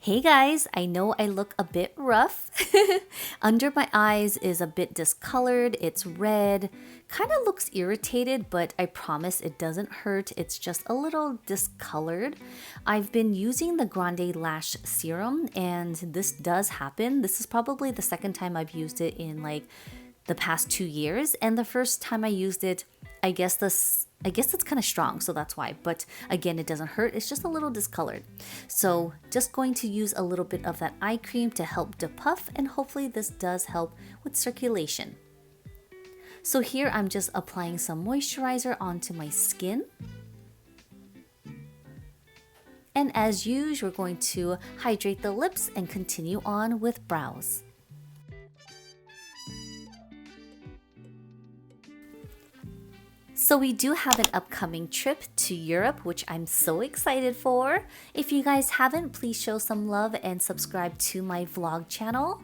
Hey guys, I know I look a bit rough. Under my eyes is a bit discolored, it's red, kind of looks irritated, but I promise it doesn't hurt, it's just a little discolored. I've been using the Grande Lash Serum and this does happen. This is probably the second time I've used it in like the past 2 years, and the first time I used it, I guess it's kind of strong, so that's why. But again, it doesn't hurt, it's just a little discolored. So just going to use a little bit of that eye cream to help depuff, and hopefully this does help with circulation. So here I'm just applying some moisturizer onto my skin. And as usual, we're going to hydrate the lips and continue on with brows. So we do have an upcoming trip to Europe, which I'm so excited for. If you guys haven't, please show some love and subscribe to my vlog channel.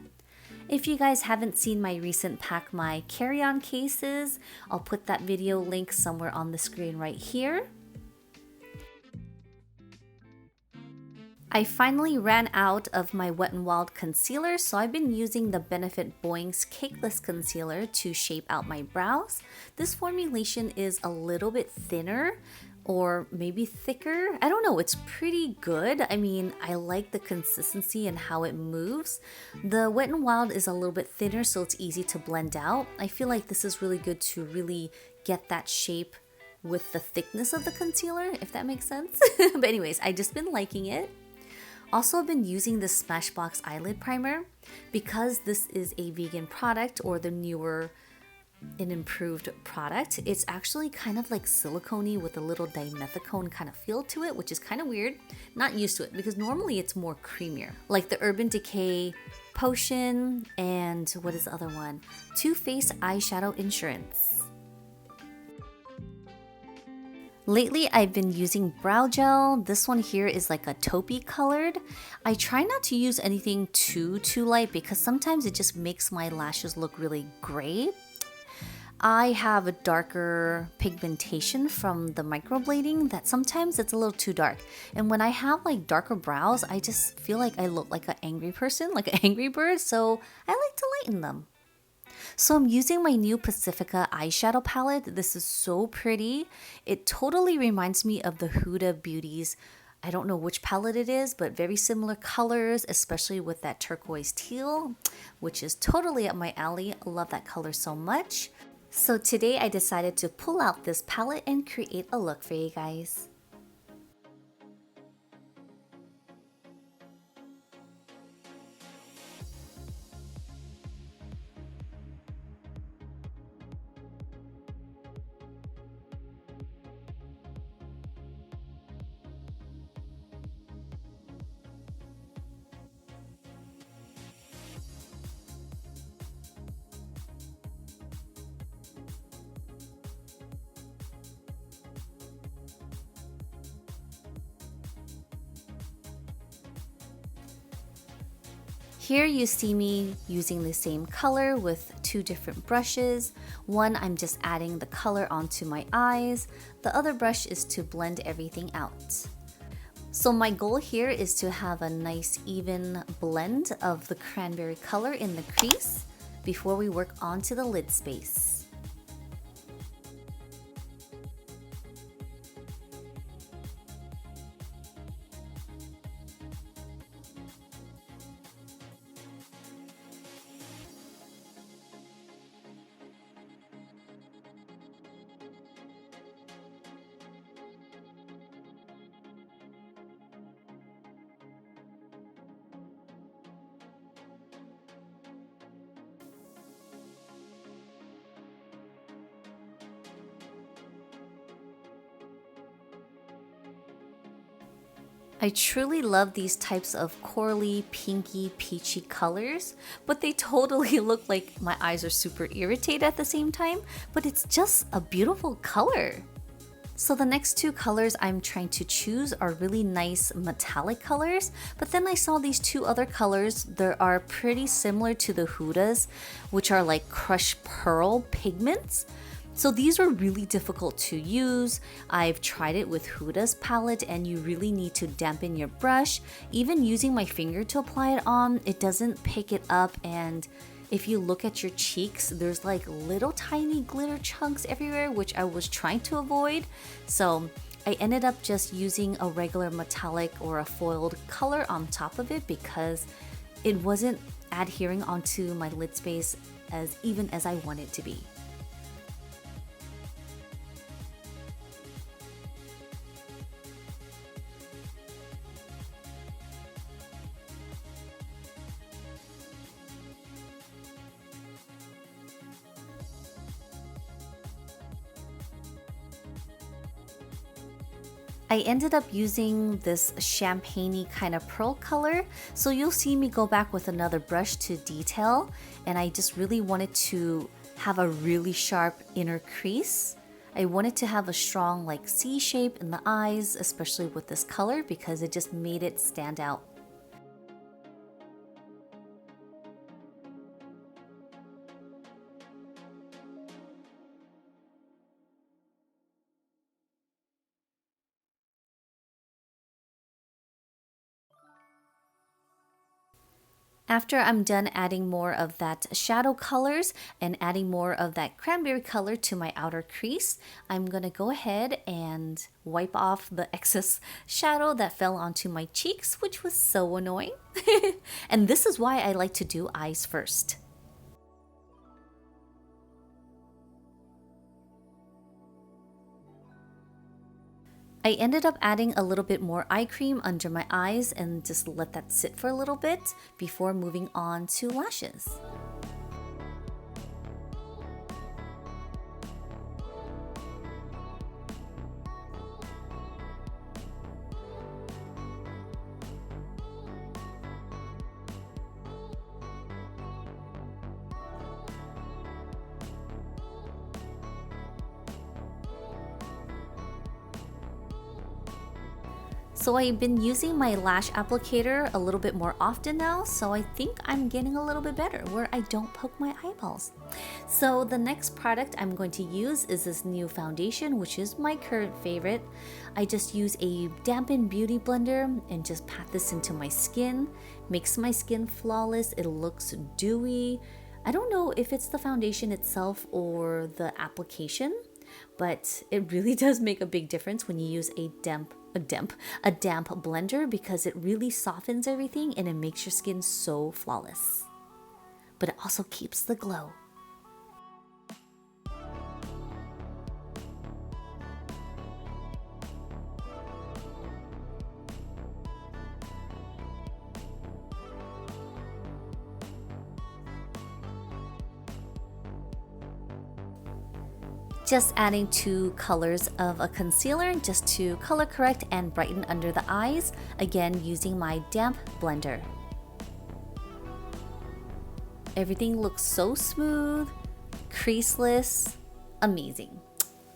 If you guys haven't seen my recent Pack My carry-on cases, I'll put that video link somewhere on the screen right here. I finally ran out of my Wet n Wild concealer, so I've been using the Benefit Boing's Cakeless Concealer to shape out my brows. This formulation is a little bit thinner, or maybe thicker. I don't know, it's pretty good. I mean, I like the consistency and how it moves. The Wet n Wild is a little bit thinner, so it's easy to blend out. I feel like this is really good to really get that shape with the thickness of the concealer, if that makes sense. But anyways, I've just been liking it. Also, I've been using the SMASHBOX eyelid primer because this is a vegan product, or the newer and improved product. It's actually kind of like silicone-y with a little dimethicone kind of feel to it, which is kind of weird. Not used to it because normally it's more creamier. Like the Urban Decay Potion and what is the other one? Too Faced Eyeshadow Insurance. Lately, I've been using brow gel. This one here is like a taupey colored. I try not to use anything too light because sometimes it just makes my lashes look really gray. I have a darker pigmentation from the microblading that sometimes it's a little too dark. And when I have like darker brows, I just feel like I look like an angry person, like an angry bird. So I like to lighten them. So I'm using my new Pacifica eyeshadow palette. This is so pretty. It totally reminds me of the Huda Beauty's, I don't know which palette it is, but very similar colors, especially with that turquoise teal, which is totally up my alley. I love that color so much. So today I decided to pull out this palette and create a look for you guys. Here you see me using the same color with 2 different brushes. One, I'm just adding the color onto my eyes. The other brush is to blend everything out. So my goal here is to have a nice even blend of the cranberry color in the crease before we work onto the lid space. I truly love these types of corally, pinky, peachy colors, but they totally look like my eyes are super irritated at the same time, but it's just a beautiful color. So the next 2 colors I'm trying to choose are really nice metallic colors, but then I saw these 2 other colors that are pretty similar to the Huda's, which are like crushed pearl pigments. So these are really difficult to use. I've tried it with Huda's palette and you really need to dampen your brush. Even using my finger to apply it on, it doesn't pick it up, and if you look at your cheeks, there's like little tiny glitter chunks everywhere, which I was trying to avoid. So I ended up just using a regular metallic or a foiled color on top of it because it wasn't adhering onto my lid space as even as I want it to be. I ended up using this champagne-y kind of pearl color, so you'll see me go back with another brush to detail, and I just really wanted to have a really sharp inner crease. I wanted to have a strong like C shape in the eyes, especially with this color, because it just made it stand out. After I'm done adding more of that shadow colors and adding more of that cranberry color to my outer crease, I'm gonna go ahead and wipe off the excess shadow that fell onto my cheeks, which was so annoying. And this is why I like to do eyes first. I ended up adding a little bit more eye cream under my eyes and just let that sit for a little bit before moving on to lashes. So I've been using my lash applicator a little bit more often now, so I think I'm getting a little bit better where I don't poke my eyeballs. So the next product I'm going to use is this new foundation, which is my current favorite. I just use a dampened beauty blender and just pat this into my skin. Makes my skin flawless, it looks dewy. I don't know if it's the foundation itself or the application, but it really does make a big difference when you use a damp blender, because it really softens everything and it makes your skin so flawless. But it also keeps the glow. Just adding 2 colors of a concealer just to color correct and brighten under the eyes, again using my damp blender. Everything looks so smooth, creaseless, amazing.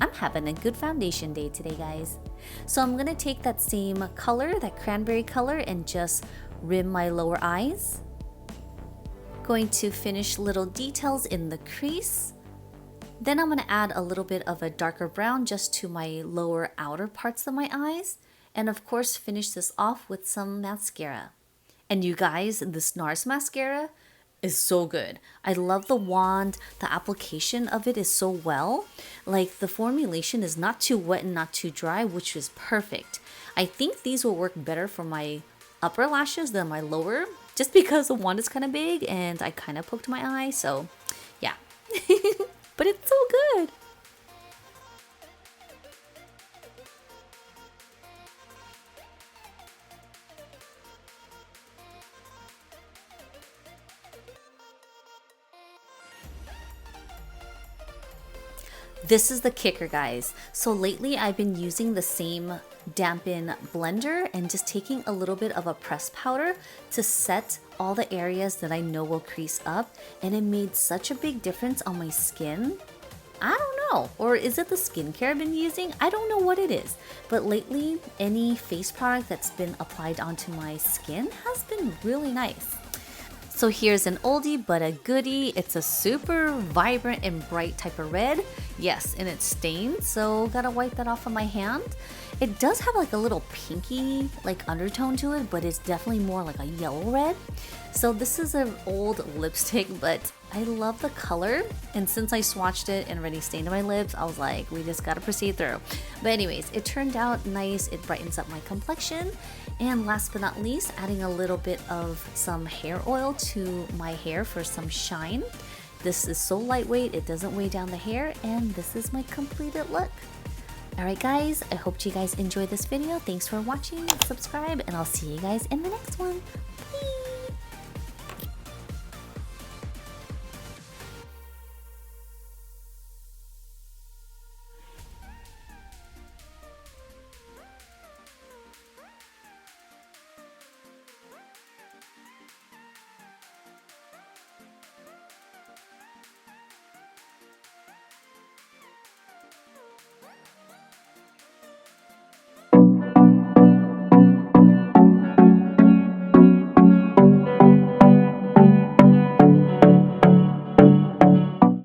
I'm having a good foundation day today, guys. So I'm gonna take that same color, that cranberry color, and just rim my lower eyes. Going to finish little details in the crease. Then I'm going to add a little bit of a darker brown just to my lower outer parts of my eyes. And of course, finish this off with some mascara. And you guys, this NARS mascara is so good. I love the wand. The application of it is so well. Like, the formulation is not too wet and not too dry, which is perfect. I think these will work better for my upper lashes than my lower, just because the wand is kind of big and I kind of poked my eye. So yeah. But it's so good. This is the kicker, guys. So lately I've been using the same dampen blender and just taking a little bit of a pressed powder to set all the areas that I know will crease up, and it made such a big difference on my skin. I don't know, or is it the skincare I've been using? I don't know what it is, but lately any face product that's been applied onto my skin has been really nice. So here's an oldie but a goodie. It's a super vibrant and bright type of red. Yes, and it's stained, so gotta wipe that off of my hand. It does have like a little pinky like undertone to it, but it's definitely more like a yellow red. So this is an old lipstick, but I love the color. And since I swatched it and already stained my lips, I was like, we just gotta proceed through. But anyways, it turned out nice. It brightens up my complexion. And last but not least, adding a little bit of some hair oil to my hair for some shine. This is so lightweight, it doesn't weigh down the hair, and this is my completed look. Alright guys, I hope you guys enjoyed this video. Thanks for watching, subscribe, and I'll see you guys in the next one.